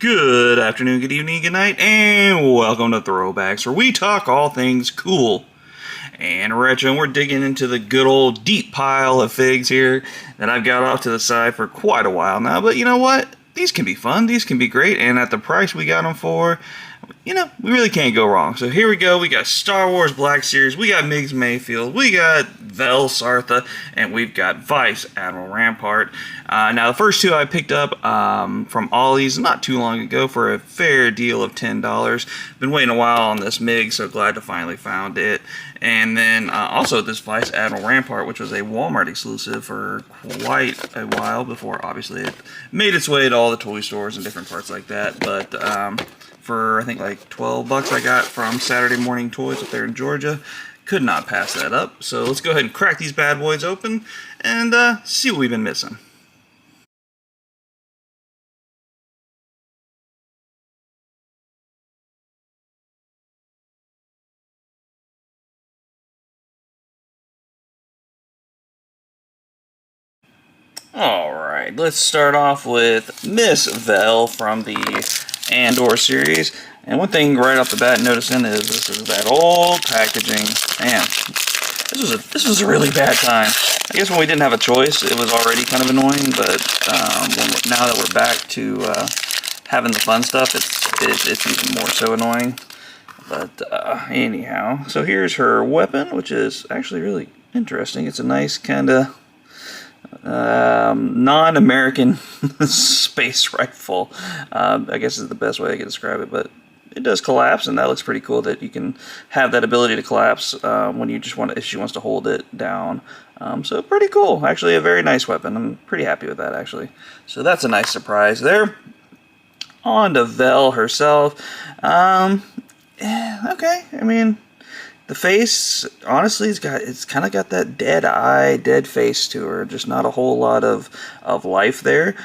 Good afternoon, good evening, good night, and welcome to Throwbacks, where we talk all things cool and retro. And we're digging into the good old deep pile of figs here that I've got off to the side for quite a while now. But you know what? These can be fun, these can be great, and at the price we got them for, we really can't go wrong. So here we go. We got Star Wars Black Series, we got Migs Mayfield, we got Vel Sartha, and we've got Vice Admiral Rampart. Now, the first two I picked up from Ollie's not too long ago for a fair deal of $10. Been waiting a while on this MiG, so glad to finally found it. And then also this Vice Admiral Rampart, which was a Walmart exclusive for quite a while before, obviously, it made its way to all the toy stores and different parts like that. But for, I think, like $12 I got from Saturday Morning Toys up there in Georgia. Could not pass that up. So let's go ahead and crack these bad boys open and see what we've been missing. Alright, let's start off with Miss Vel from the Andor series. And one thing right off the bat noticing is this is that old packaging. Man, this was a really bad time. I guess when we didn't have a choice, it was already kind of annoying, but now that we're back to having the fun stuff, it's even more so annoying. But anyhow, so here's her weapon, which is actually really interesting. It's a nice kind of non-American space rifle, I guess is the best way I can describe it, but it does collapse, and that looks pretty cool that you can have that ability to collapse when you just if she wants to hold it down. So pretty cool. Actually, a very nice weapon. I'm pretty happy with that, actually. So that's a nice surprise there. On to Vel herself. Okay, I mean, the face, honestly, it's kind of got that dead eye, dead face to her. Just not a whole lot of life there.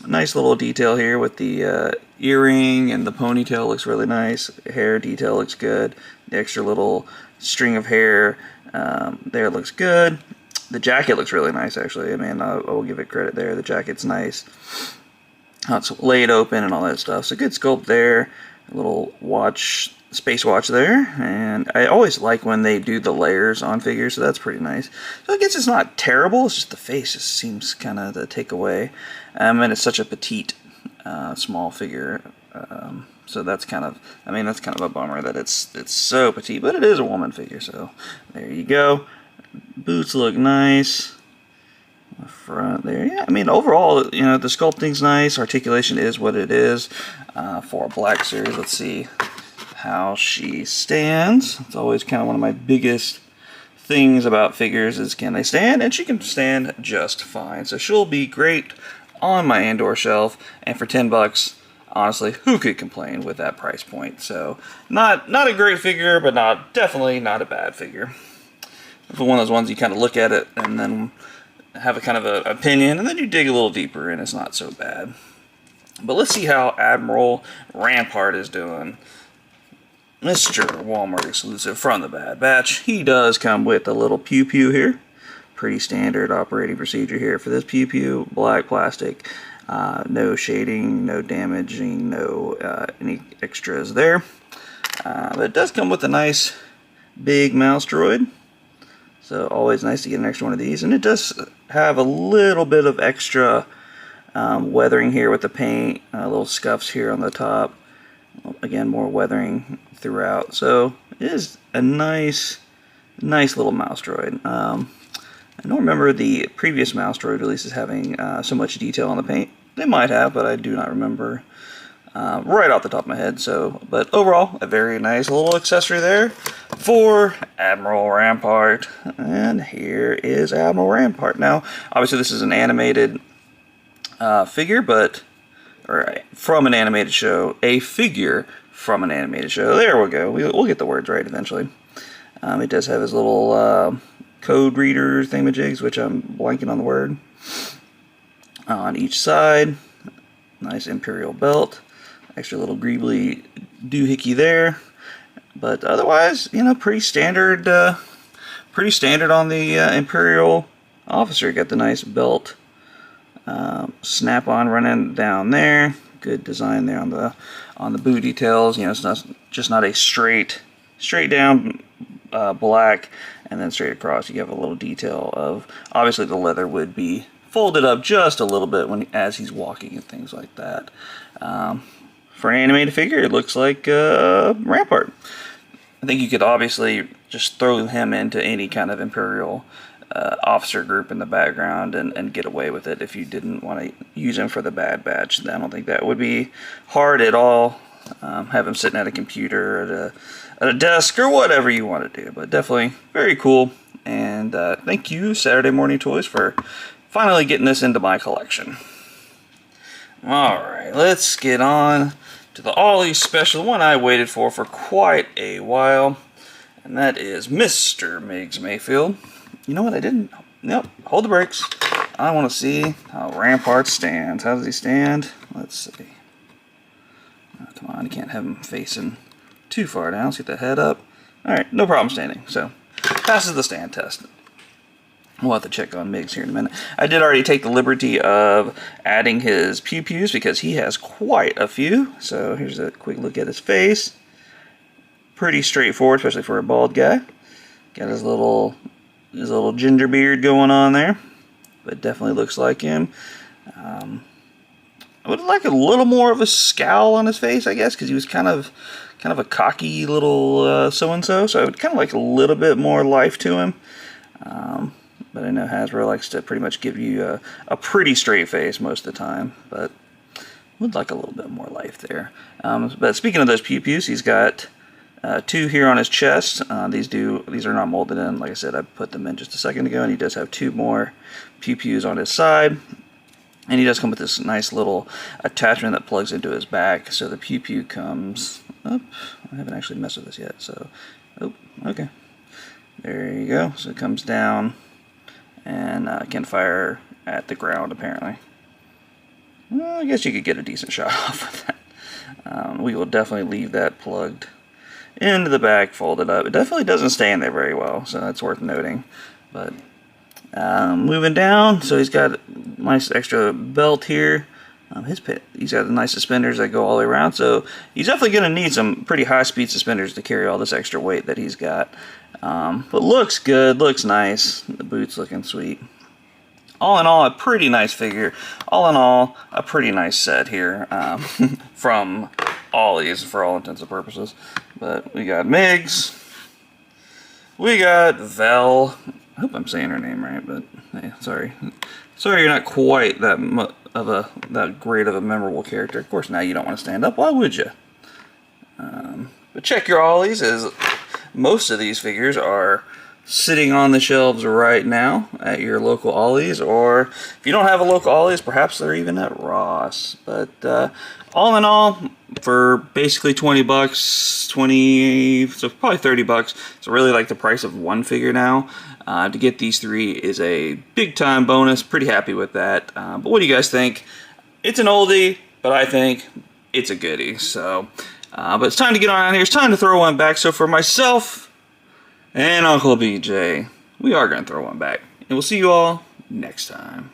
Nice little detail here with the earring, and the ponytail looks really nice. Hair detail looks good. The extra little string of hair there looks good. The jacket looks really nice, actually. I mean, I will give it credit there. The jacket's nice. It's laid open and all that stuff. So good sculpt there. A little watch, space watch there. And I always like when they do the layers on figures, so that's pretty nice. So I guess it's not terrible. It's just the face just seems kind of the takeaway. And it's such a petite, small figure. So that's kind of, that's kind of a bummer that it's so petite, but it is a woman figure, so there you go. Boots look nice. The front there, yeah, overall, the sculpting's nice. Articulation is what it is for a Black Series. Let's see how she stands. It's always kind of one of my biggest things about figures is can they stand, and she can stand just fine. So she'll be great on my Andor shelf, and for $10, honestly, who could complain with that price point? So not a great figure, but definitely not a bad figure. It's one of those ones you kind of look at it and then have a kind of an opinion, and then you dig a little deeper, and it's not so bad. But let's see how Admiral Rampart is doing. Mr. Walmart exclusive from the Bad Batch. He does come with a little pew-pew here. Pretty standard operating procedure here for this pew-pew. Black plastic. No shading, no damaging, no any extras there. But it does come with a nice big mouse droid. So always nice to get an extra one of these. And it does have a little bit of extra weathering here with the paint. Little scuffs here on the top. Again, more weathering throughout. So it is a nice little mouse droid. I don't remember the previous mouse droid releases having so much detail on the paint. They might have, but I do not remember right off the top of my head. So, but overall, a very nice little accessory there for Admiral Rampart. And here is Admiral Rampart. Now, obviously, this is an animated figure, or from an animated show. A figure from an animated show. There we go. We'll get the words right eventually. It does have his little code reader thingamajigs, which I'm blanking on the word. On each side, nice Imperial belt, extra little greebly doohickey there, but otherwise, pretty standard on the Imperial officer. Got the nice belt snap-on running down there, good design there on the boot details. You know, it's not just not a straight down black and then straight across. You have a little detail of, obviously the leather would be folded up just a little bit as he's walking and things like that. For an animated figure, it looks like Rampart. I think you could obviously just throw him into any kind of Imperial officer group in the background and get away with it if you didn't want to use him for the Bad Batch. I don't think that would be hard at all. Have him sitting at a computer, at a desk, or whatever you want to do. But definitely very cool. And thank you, Saturday Morning Toys, for finally getting this into my collection. Alright, let's get on to the Ollie special, one I waited for quite a while. And that is Mr. Miggs Mayfield. You know what, I didn't... Nope, hold the brakes. I want to see how Rampart stands. How does he stand? Let's see. Oh, come on, you can't have him facing too far down. Let's get the head up. Alright, no problem standing. So, passes the stand test. We'll have to check on Miggs here in a minute. I did already take the liberty of adding his pew-pews because he has quite a few. So here's a quick look at his face. Pretty straightforward, especially for a bald guy. Got his little ginger beard going on there, but definitely looks like him. I would like a little more of a scowl on his face, I guess, because he was kind of a cocky little so-and-so. So I would kind of like a little bit more life to him. But I know Hasbro likes to pretty much give you a pretty straight face most of the time, but would like a little bit more life there. But speaking of those pew-pews, he's got 2 here on his chest. These are not molded in. Like I said, I put them in just a second ago, and he does have 2 more pew-pews on his side. And he does come with this nice little attachment that plugs into his back, so the pew-pew comes up. I haven't actually messed with this yet, so... Oh, okay. There you go. So it comes down and can fire at the ground, apparently. Well, I guess you could get a decent shot off of that. We will definitely leave that plugged into the back, folded up. It definitely doesn't stay in there very well, so that's worth noting. But moving down, so he's got a nice extra belt here. He's got nice suspenders that go all the way around, so he's definitely going to need some pretty high-speed suspenders to carry all this extra weight that he's got. But looks good, looks nice. The boot's looking sweet. All in all, a pretty nice figure. All in all, a pretty nice set here from Ollie's for all intents and purposes. But we got Miggs. We got Vel. I hope I'm saying her name right, but hey, sorry. Sorry you're not quite that great of a memorable character. Of course, now you don't want to stand up. Why would you? But check your Ollies, as most of these figures are sitting on the shelves right now at your local Ollie's, or if you don't have a local Ollie's, perhaps they're even at Ross. But all in all, for basically 20 bucks, so probably 30 bucks, it's really like the price of one figure now. To get these 3 is a big time bonus. Pretty happy with that. But what do you guys think? It's an oldie, but I think it's a goodie. So, but it's time to get on out here. It's time to throw one back. So for myself and Uncle BJ, we are going to throw one back. And we'll see you all next time.